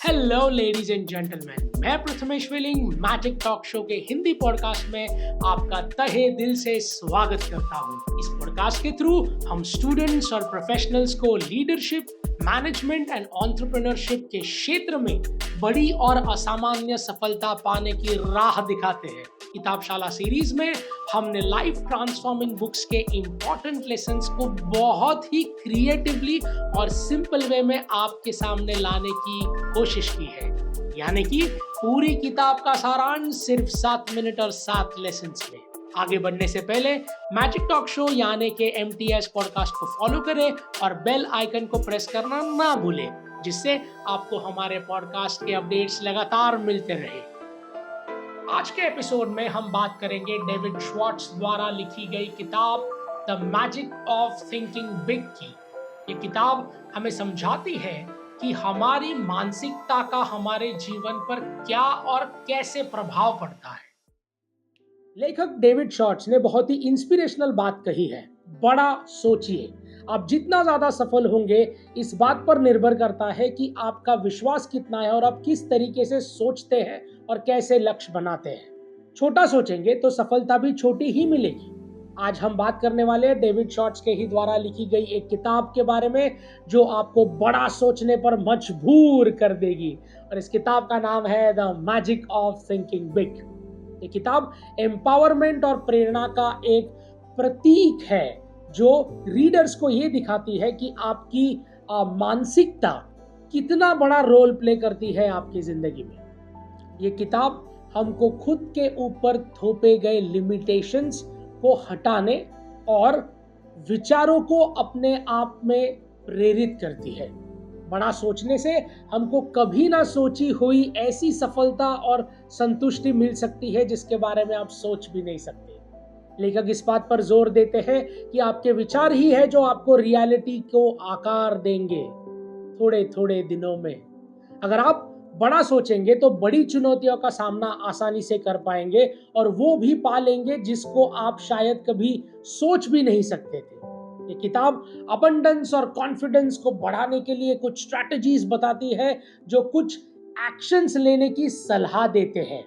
Hello ladies and gentleman, मैं Prathamesh willing magic talk show के Hindi podcast में आपका तहे दिल से स्वागत करता हूं। इस पॉडकास्ट के थ्रू हम स्टूडेंट्स और प्रोफेशनल्स को लीडरशिप, मैनेजमेंट एंड एंटरप्रेन्योरशिप के क्षेत्र में बड़ी और असामान्य सफलता पाने की राह दिखाते हैं। किताबशाला सीरीज में हमने लाइफ ट्रांसफॉर्मिंग बुक्स के इम्पोर्टेंट लेसन्स को बहुत ही क्रिएटिवली और सिंपल वे में आपके सामने लाने की कोशिश की है। यानी कि पूरी किताब का सारांश सिर्फ 7 मिनट और 7 लेसन्स में। आगे बढ़ने से पहले मैजिक टॉक शो यानी के MTS पॉडकास्ट को फॉलो करें और बेल आइकन को प्रेस करना ना भूलें, जिससे आपको हमारे पॉडकास्ट के अपडेट्स लगातार मिलते रहे। आज के एपिसोड में हम बात करेंगे डेविड श्वार्ट्ज द्वारा लिखी गई किताब the magic of thinking big की। ये किताब हमें समझाती है कि हमारी मानसिकता का हमारे जीवन पर क्या और कैसे प्रभाव पड़ता है। लेखक डेविड श्वार्ट्ज ने बहुत ही इंस्पिरेशनल बात कही है, बड़ा सोचिए। आप जितना ज्यादा सफल होंगे इस बात पर निर्भर करता है कि आपका विश्वास कितना है और आप किस तरीके से सोचते हैं और कैसे लक्ष्य बनाते हैं। छोटा सोचेंगे तो सफलता भी छोटी ही मिलेगी। आज हम बात करने वाले हैं डेविड श्वार्ट्ज के ही द्वारा लिखी गई एक किताब के बारे में जो आपको बड़ा सोचने पर मजबूर कर देगी, और इस किताब का नाम है the magic of thinking big. ये किताब एम्पावरमेंट और प्रेरणा का एक प्रतीक है जो रीडर्स को ये दिखाती है कि आपकी मानसिकता कितना बड़ा रोल प्ले करती है आपकी जिंदगी में। ये किताब हमको खुद के ऊपर थोपे गए लिमिटेशंस को हटाने और विचारों को अपने आप में प्रेरित करती है। बड़ा सोचने से हमको कभी ना सोची हुई ऐसी सफलता और संतुष्टि मिल सकती है जिसके बारे में आप सोच भी नहीं सकते। लेखक इस बात पर जोर देते हैं कि आपके विचार ही है जो आपको रियलिटी को आकार देंगे थोड़े थोड़े दिनों में। अगर आप बड़ा सोचेंगे तो बड़ी चुनौतियों का सामना आसानी से कर पाएंगे और वो भी पा लेंगे जिसको आप शायद कभी सोच भी नहीं सकते थे। ये किताब अबंडेंस और कॉन्फिडेंस को बढ़ाने के लिए कुछ स्ट्रैटेजीज बताती है जो कुछ एक्शंस लेने की सलाह देते हैं।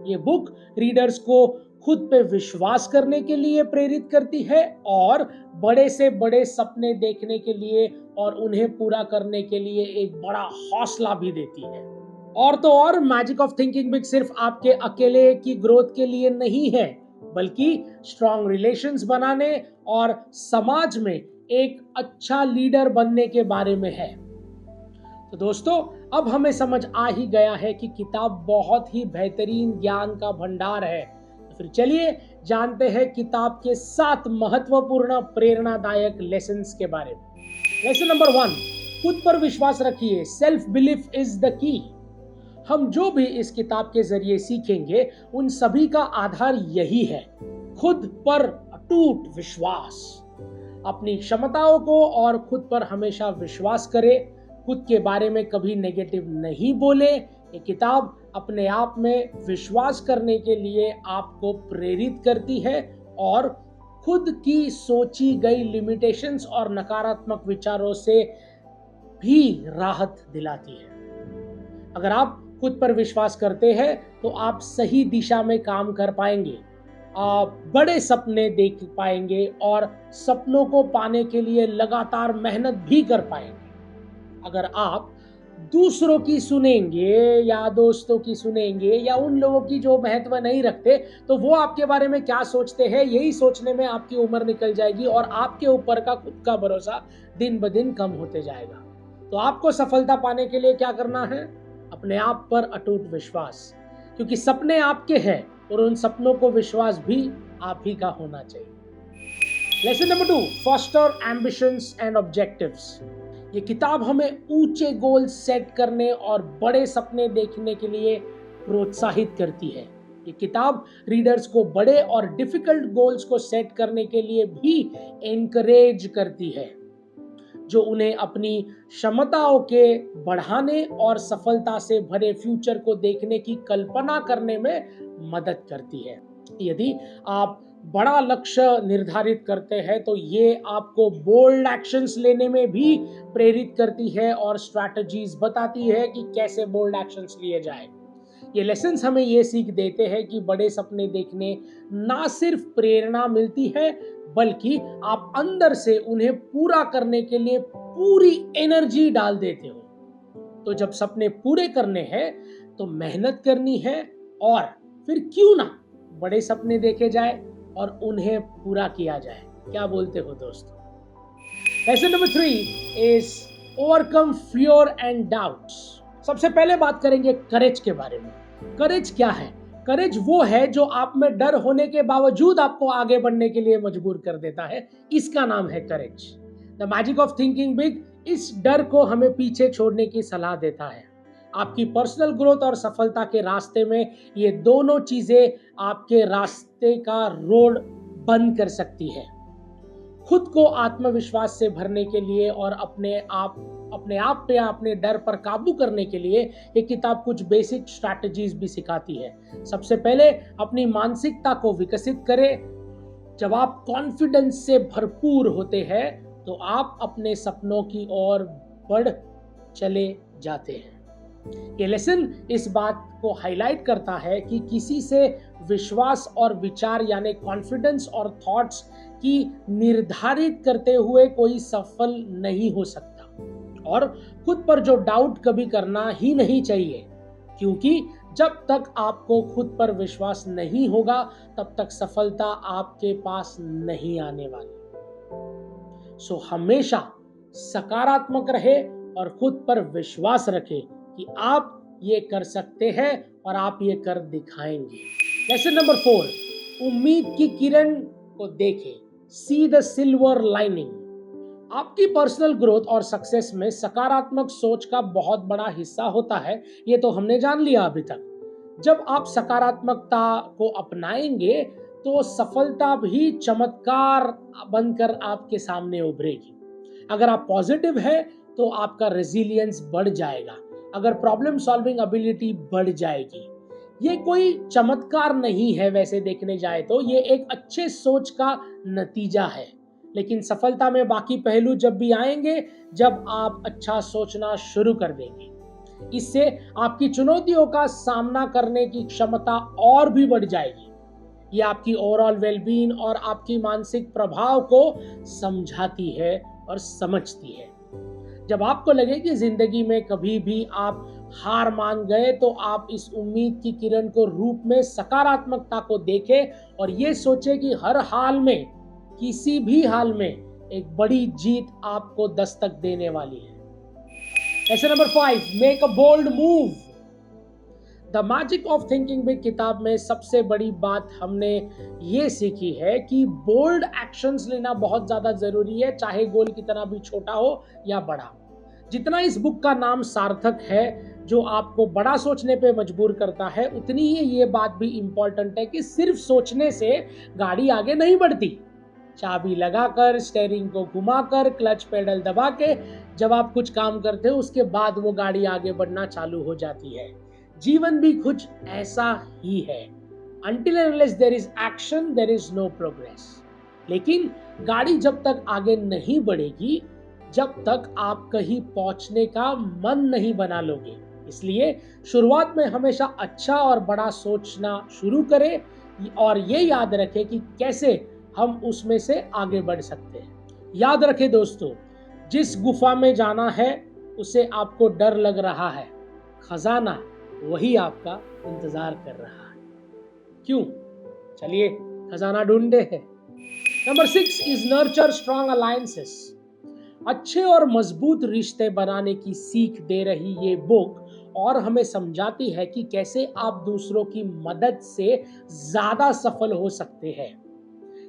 ये बुक रीडर्स को खुद पे विश्वास करने के लिए प्रेरित करती है और बड़े से बड़े सपने देखने के लिए और उन्हें पूरा करने के लिए एक बड़ा हौसला भी देती है। और तो और मैजिक ऑफ थिंकिंग बिग सिर्फ आपके अकेले की ग्रोथ के लिए नहीं है, बल्कि स्ट्रॉन्ग रिलेशंस बनाने और समाज में एक अच्छा लीडर बनने के बारे में है। तो दोस्तों, अब हमें समझ आ ही गया है कि किताब बहुत ही बेहतरीन ज्ञान का भंडार है। तो फिर चलिए जानते हैं किताब के 7 महत्वपूर्ण प्रेरणादायक लेसन्स के बारे में। लेसन नंबर 1, खुद पर विश्वास रखिए। Self belief is the key. हम जो भी इस किताब के जरिए सीखेंगे उन सभी का आधार यही है, खुद पर अटूट विश्वास। अपनी क्षमताओं को और खुद पर हमेशा विश्वास करें। खुद के बारे में कभी नेगेटिव नहीं बोले। ये किताब अपने आप में विश्वास करने के लिए आपको प्रेरित करती है और खुद की सोची गई लिमिटेशंस और नकारात्मक विचारों से भी राहत दिलाती है। अगर आप खुद पर विश्वास करते हैं तो आप सही दिशा में काम कर पाएंगे, आप बड़े सपने देख पाएंगे और सपनों को पाने के लिए लगातार मेहनत भी कर पाएंगे। अगर आप दूसरों की सुनेंगे या दोस्तों की सुनेंगे या उन लोगों की जो महत्व नहीं रखते, तो वो आपके बारे में क्या सोचते हैं, यही सोचने में आपकी उम्र निकल जाएगी और आपके ऊपर का खुद का भरोसा दिन ब दिन कम होते जाएगा। तो आपको सफलता पाने के लिए क्या करना है? अपने आप पर अटूट विश्वास, क्योंकि सपने आपके हैं और उन सपनों को विश्वास भी आप ही का होना चाहिए। Lesson number 2, foster ambitions and objectives. ये किताब हमें ऊंचे गोल सेट करने और बड़े सपने देखने के लिए प्रोत्साहित करती है। ये किताब रीडर्स को बड़े और डिफिकल्ट गोल्स को सेट करने के लिए भी एनकरेज करती है, जो उन्हें अपनी क्षमताओं के बढ़ाने और सफलता से भरे फ्यूचर को देखने की कल्पना करने में मदद करती है। यदि आप बड़ा लक्ष्य निर्धारित करते हैं तो ये आपको बोल्ड एक्शंस लेने में भी प्रेरित करती है और स्ट्रैटेजीज बताती है कि कैसे बोल्ड एक्शंस लिए जाए। ये लेसन्स हमें ये सीख देते हैं कि बड़े सपने देखने ना सिर्फ प्रेरणा मिलती है, बल्कि आप अंदर से उन्हें पूरा करने के लिए पूरी एनर्जी डाल देते हो। तो जब सपने पूरे करने हैं तो मेहनत करनी है, और फिर क्यों ना बड़े सपने देखे जाए और उन्हें पूरा किया जाए। क्या बोलते हो दोस्तों? Lesson number 3 is overcome fear and doubts. सबसे पहले बात करेंगे करेज के बारे में। करेज क्या है? करेज वो है जो आप में डर होने के बावजूद आपको आगे बढ़ने के लिए मजबूर कर देता है। इसका नाम है courage. The magic of thinking big इस डर को हमें पीछे छोड़ने की सलाह देता है। आपकी पर्सनल ग्रोथ और सफलता के रास्ते में ये दोनों चीजें आपके रास्ते का रोड बंद कर सकती है। खुद को आत्मविश्वास से भरने के लिए और अपने आप पे अपने डर पर काबू करने के लिए ये किताब कुछ बेसिक स्ट्रैटेजीज भी सिखाती है। सबसे पहले अपनी मानसिकता को विकसित करें। जब आप कॉन्फिडेंस से भरपूर होते हैं तो आप अपने सपनों की ओर बढ़ चले जाते हैं। ये लेसन इस बात को हाईलाइट करता है कि किसी से विश्वास और विचार यानी कॉन्फिडेंस और थॉट्स की निर्धारित करते हुए कोई सफल नहीं हो सकता, और खुद पर जो डाउट कभी करना ही नहीं चाहिए, क्योंकि जब तक आपको खुद पर विश्वास नहीं होगा तब तक सफलता आपके पास नहीं आने वाली। सो हमेशा सकारात्मक रहे और खुद पर विश्वास रखें कि आप ये कर सकते हैं और आप ये कर दिखाएंगे। लेसन नंबर 4, उम्मीद की किरण को देखें। See the silver lining. आपकी पर्सनल ग्रोथ और सक्सेस में सकारात्मक सोच का बहुत बड़ा हिस्सा होता है। ये तो हमने जान लिया अभी तक। जब आप सकारात्मकता को अपनाएंगे तो सफलता भी चमत्कार बनकर आपके सामने उभरेगी। अगर आप पॉजिटिव है तो आपका रेजिलियंस बढ़ जाएगा। अगर प्रॉब्लम सॉल्विंग एबिलिटी बढ़ जाएगी। ये कोई चमत्कार नहीं है, वैसे देखने जाए तो ये एक अच्छे सोच का नतीजा है। लेकिन सफलता में बाकी पहलू जब भी आएंगे जब आप अच्छा सोचना शुरू कर देंगे। इससे आपकी चुनौतियों का सामना करने की क्षमता और भी बढ़ जाएगी। ये आपकी ओवरऑल वेलबींग और आपकी मानसिक प्रभाव को समझाती है और समझती है। जब आपको लगे कि जिंदगी में कभी भी आप हार मान गए तो आप इस उम्मीद की किरण को रूप में सकारात्मकता को देखें और ये सोचें कि हर हाल में, किसी भी हाल में एक बड़ी जीत आपको दस्तक देने वाली है। Lesson number 5, make a bold move. The magic of thinking big किताब में सबसे बड़ी बात हमने ये सीखी है कि बोल्ड एक्शंस लेना बहुत ज्यादा जरूरी है, चाहे गोल कितना भी छोटा हो या बड़ा। जितना इस बुक का नाम सार्थक है, जो आपको बड़ा सोचने पे मजबूर करता है, उतनी ही ये बात भी इंपॉर्टेंट है कि सिर्फ सोचने से गाड़ी आगे नहीं बढ़ती। चाबी लगाकर, स्टीयरिंग को घुमाकर, क्लच पेडल दबा के जब आप कुछ काम करते हो उसके बाद वो गाड़ी आगे बढ़ना चालू हो जाती है। जीवन भी कुछ ऐसा ही है। Until and unless there is action, there is no progress। लेकिन गाड़ी जब तक आगे नहीं बढ़ेगी जब तक आप कहीं पहुंचने का मन नहीं बना लोगे। इसलिए शुरुआत में हमेशा अच्छा और बड़ा सोचना शुरू करें और ये याद रखें कि कैसे हम उसमें से आगे बढ़ सकते हैं। याद रखें दोस्तों, जिस गुफा में जाना है उसे आपको डर लग रहा है, खजाना वही आपका इंतजार कर रहा है। क्यों? चलिए खजाना ढूंढते हैं। Number 6 is nurture strong alliances. अच्छे और मजबूत रिश्ते बनाने की सीख दे रही ये बुक और हमें समझाती है कि कैसे आप दूसरों की मदद से ज्यादा सफल हो सकते हैं।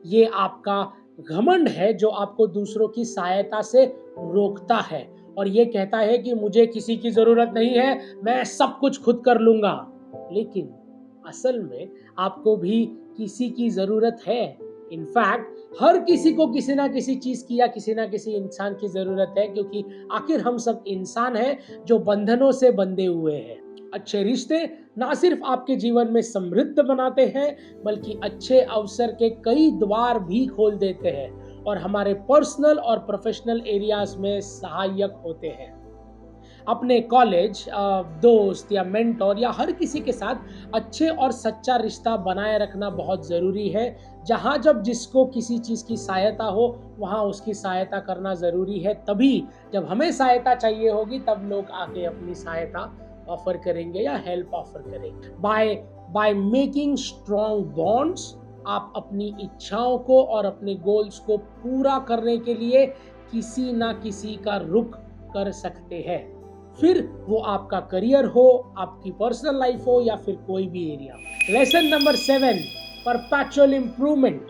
ये आपका घमंड है जो आपको दूसरों की सहायता से रोकता है और ये कहता है कि मुझे किसी की जरूरत नहीं है, मैं सब कुछ खुद कर लूंगा। लेकिन असल में आपको भी किसी की जरूरत है। इनफैक्ट हर किसी को किसी ना किसी चीज की या किसी ना किसी इंसान की जरूरत है, क्योंकि आखिर हम सब इंसान हैं जो बंधनों से बंधे हुए हैं। अच्छे रिश्ते ना सिर्फ आपके जीवन में समृद्ध बनाते हैं, बल्कि अच्छे अवसर के कई द्वार भी खोल देते हैं और हमारे पर्सनल और प्रोफेशनल एरियाज में सहायक होते हैं। अपने कॉलेज, दोस्त या मेंटोर या हर किसी के साथ अच्छे और सच्चा रिश्ता बनाए रखना बहुत ज़रूरी है। जहाँ जब जिसको किसी चीज़ की सहायता हो, वहाँ उसकी सहायता करना ज़रूरी है। तभी जब हमें सहायता चाहिए होगी, तब लोग आके अपनी सहायता ऑफर करेंगे या हेल्प ऑफर करेंगे। बाय मेकिंग स्ट्रॉन्ग बॉन्ड्स, आप अपनी इच्छाओं को और अपने गोल्स को पूरा करने के लिए किसी ना किसी का रुख कर सकते हैं। फिर वो आपका करियर हो, आपकी पर्सनल लाइफ हो या फिर कोई भी area. Lesson number 7, perpetual improvement.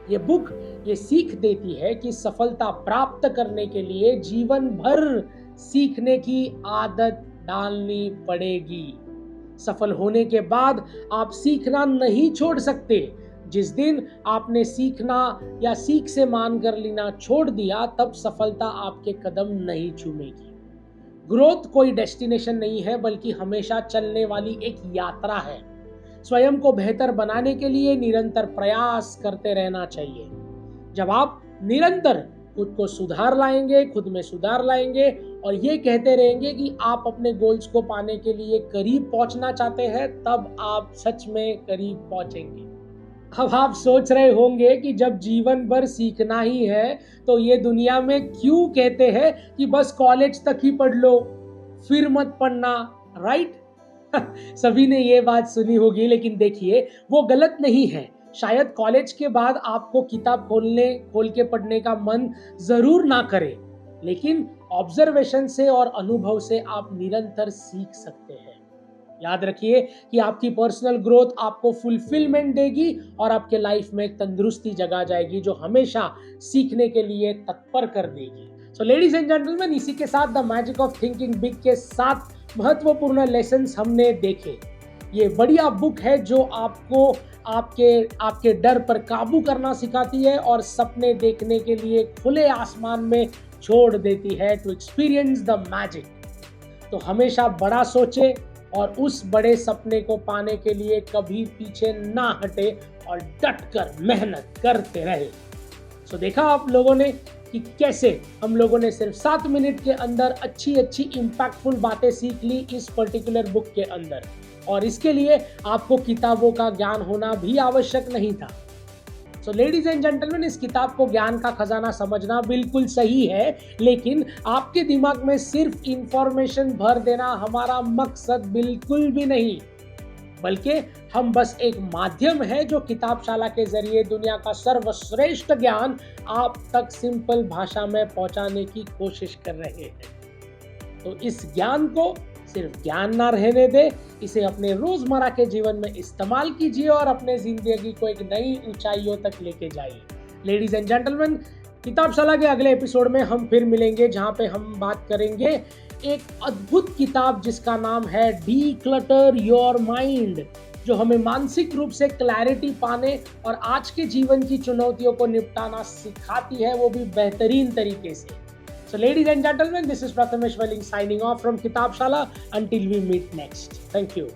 ये बुक ये सीख देती है कि सफलता प्राप्त करने के लिए जीवन भर सीखने की आदत डालनी पड़ेगी। सफल होने के बाद आप सीखना नहीं छोड़ सकते। जिस दिन आपने सीखना या सीख से मान कर लेना छोड़ दिया, तब सफलता आपके कदम नहीं चूमेगी। ग्रोथ कोई डेस्टिनेशन नहीं है, बल्कि हमेशा चलने वाली एक यात्रा है। स्वयं को बेहतर बनाने के लिए निरंतर प्रयास करते रहना चाहिए। जब आप निरंतर खुद को सुधार लाएंगे, खुद में सुधार लाएंगे और ये कहते रहेंगे कि आप अपने गोल्स को पाने के लिए करीब पहुंचना चाहते हैं, तब आप सच में करीब पहुंचेंगे। अब आप सोच रहे होंगे कि जब जीवन भर सीखना ही है, तो ये दुनिया में क्यों कहते हैं कि बस कॉलेज तक ही पढ़ लो, फिर मत पढ़ना, राइट? सभी ने ये बात सुनी होगी, लेकिन देखिए वो गलत नहीं है। शायद कॉलेज के बाद आपको किताब खोल के पढ़ने का मन जरूर ना करे, लेकिन ऑब्जर्वेशन से और अनुभव से आप निरंतर सीख सकते हैं। याद रखिए कि आपकी पर्सनल ग्रोथ आपको फुलफिलमेंट देगी और आपके लाइफ में एक तंदुरुस्ती जगा जाएगी, जो हमेशा सीखने के लिए तत्पर कर देगी। सो लेडीज एंड जेंटलमैन, इसी के साथ the magic of thinking big के 7 महत्वपूर्ण लेसन्स हमने देखे। ये बढ़िया बुक है जो आपको आपके डर पर काबू करना सिखाती है और सपने देखने के लिए खुले आसमान में छोड़ देती है, टू एक्सपीरियंस द मैजिक। तो हमेशा बड़ा सोचे और उस बड़े सपने को पाने के लिए कभी पीछे ना हटे और डट कर मेहनत करते रहे। सो देखा आप लोगों ने कि कैसे हम लोगों ने सिर्फ 7 मिनट के अंदर अच्छी इम्पैक्टफुल बातें सीख ली इस पर्टिकुलर बुक के अंदर, और इसके लिए आपको किताबों का ज्ञान होना भी आवश्यक नहीं था। सो लेडीज एंड जेंटलमैन, इस किताब को ज्ञान का खजाना समझना बिल्कुल सही है, लेकिन आपके दिमाग में सिर्फ इंफॉर्मेशन भर देना हमारा मकसद बिल्कुल भी नहीं, बल्कि हम बस एक माध्यम है जो किताबशाला के जरिए दुनिया का सर्वश्रेष्ठ ज्ञान आप तक सिंपल भाषा में पहुंचाने की कोशिश कर रहे हैं। तो इस ज्ञान को सिर्फ ज्ञान ना रहने दे, इसे अपने रोजमर्रा के जीवन में इस्तेमाल कीजिए और अपने जिंदगी को एक नई ऊंचाइयों तक लेके जाइए। लेडीज एंड जेंटलमैन, किताबशाला के अगले एपिसोड में हम फिर मिलेंगे, जहां पे हम बात करेंगे एक अद्भुत किताब जिसका नाम है डीक्लटर योर माइंड, जो हमें मानसिक रूप से क्लैरिटी पाने और आज के जीवन की चुनौतियों को निपटाना सिखाती है, वो भी बेहतरीन तरीके से। So ladies and gentlemen, this is Prathamesh Welling signing off from Kitabshala. Until we meet next. Thank you.